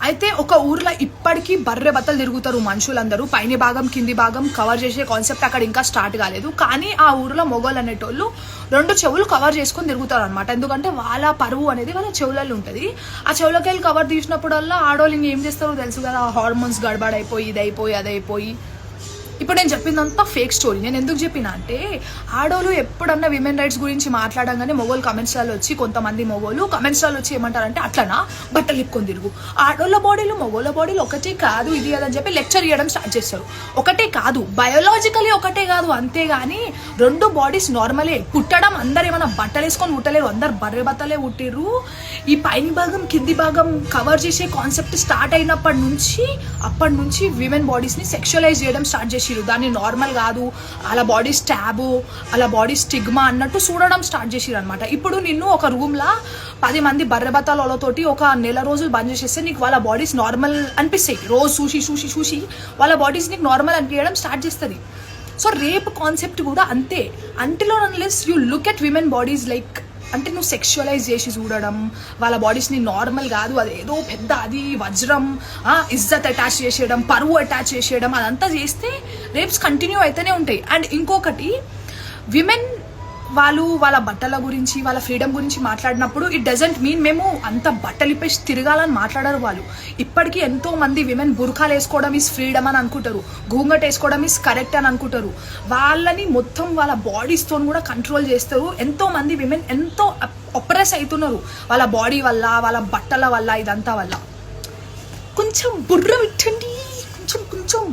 అయితే ఒక ఊర్లో ఇప్పటికీ బర్రె బత్తలు తిరుగుతారు మనుషులందరూ, పైన భాగం కింది భాగం కవర్ చేసే కాన్సెప్ట్ అక్కడ ఇంకా స్టార్ట్ కాలేదు. కానీ ఆ ఊర్లో మొగోళ్ళు అనేటోళ్ళు 2 చెవులు కవర్ చేసుకొని తిరుగుతారు అనమాట. ఎందుకంటే వాళ్ళ పరువు అనేది వాళ్ళ చెవులలో ఉంటుంది. ఆ చెవులకెళ్ళి కవర్ తీసినప్పుడల్లా ఆడోళ్ళు ఇంకేం చేస్తారో తెలుసు కదా, హార్మోన్స్ గడబడైపోయి ఇదైపోయి అదైపోయి. ఇప్పుడు నేను చెప్పిందంతా ఫేక్ స్టోరీ. నేను ఎందుకు చెప్పినా అంటే, ఆడోళ్ళు ఎప్పుడన్నా విమెన్ రైట్స్ గురించి మాట్లాడంగానే మొగోళ్ళు కమెంట్స్లలో వచ్చి, కొంతమంది మొగోళ్ళు కమెంట్స్లలో వచ్చి ఏమంటారంటే, అట్లనా బట్టలు ఇప్పుకొని తిరుగు, ఆడోళ్ళ బాడీలు మొగోళ్ళ బాడీలు ఒకటే కాదు ఇది అదని చెప్పి లెక్చర్ ఇవ్వడం స్టార్ట్ చేస్తారు. ఒకటే కాదు, బయోలాజికలీ ఒకటే కాదు, అంతేగాని 2 బాడీస్ నార్మలే. పుట్టడం అందరు ఏమైనా బట్టలు వేసుకొని పుట్టలేరు, అందరు బర్రె బట్టలే పుట్టిర్రు. ఈ పైన భాగం కింది భాగం కవర్ చేసే కాన్సెప్ట్ స్టార్ట్ అయినప్పటి నుంచి విమెన్ బాడీస్ని సెక్షువలైజ్ చేయడం స్టార్ట్ చేసి, దాన్ని నార్మల్ కాదు, అలా బాడీ స్టాబు, అలా బాడీ స్టిగ్మా అన్నట్టు చూడడం స్టార్ట్ చేసిరు అనమాట. ఇప్పుడు నిన్ను ఒక రూమ్లో 10 మంది బర్రెబతాలతోటి ఒక నెల రోజులు బంద్ చేసేస్తే నీకు వాళ్ళ బాడీస్ నార్మల్ అనిపిస్తాయి. రోజు చూసి వాళ్ళ బాడీస్ నీకు నార్మల్ అనిపించడం స్టార్ట్ చేస్తుంది. సో రేప్ కాన్సెప్ట్ కూడా అంతే. Until unless you look at women bodies like, అంటే నువ్వు సెక్షువలైజ్ చేసి చూడడం, వాళ్ళ బాడీస్ని నార్మల్ కాదు అదేదో పెద్ద అది వజ్రం, ఇజ్జత్ అటాచ్ చేసేయడం, పరువు అటాచ్ చేసేయడం, అదంతా చేస్తే రేప్స్ కంటిన్యూ అయితేనే ఉంటాయి. అండ్ ఇంకొకటి, విమెన్ వాళ్ళ బట్టల గురించి వాళ్ళ ఫ్రీడమ్ గురించి మాట్లాడినప్పుడు ఇట్ డజంట్ మీన్ మేము అంత బట్టలు ఇప్పేసి తిరగాలని మాట్లాడరు వాళ్ళు. ఇప్పటికీ ఎంతో మంది విమెన్ బుర్ఖాలు వేసుకోవడం ఈజ్ ఫ్రీడమ్ అని అనుకుంటారు, గూంగట్ వేసుకోవడం ఈజ్ కరెక్ట్ అని అనుకుంటారు. వాళ్ళని మొత్తం వాళ్ళ బాడీస్తో కూడా కంట్రోల్ చేస్తారు. ఎంతో మంది విమెన్ ఎంతో ఒప్రెస్ అవుతున్నారు వాళ్ళ బాడీ వల్ల, వాళ్ళ బట్టల వల్ల, ఇదంతా వల్ల. కొంచెం బుర్ర పెట్టండి, కొంచెం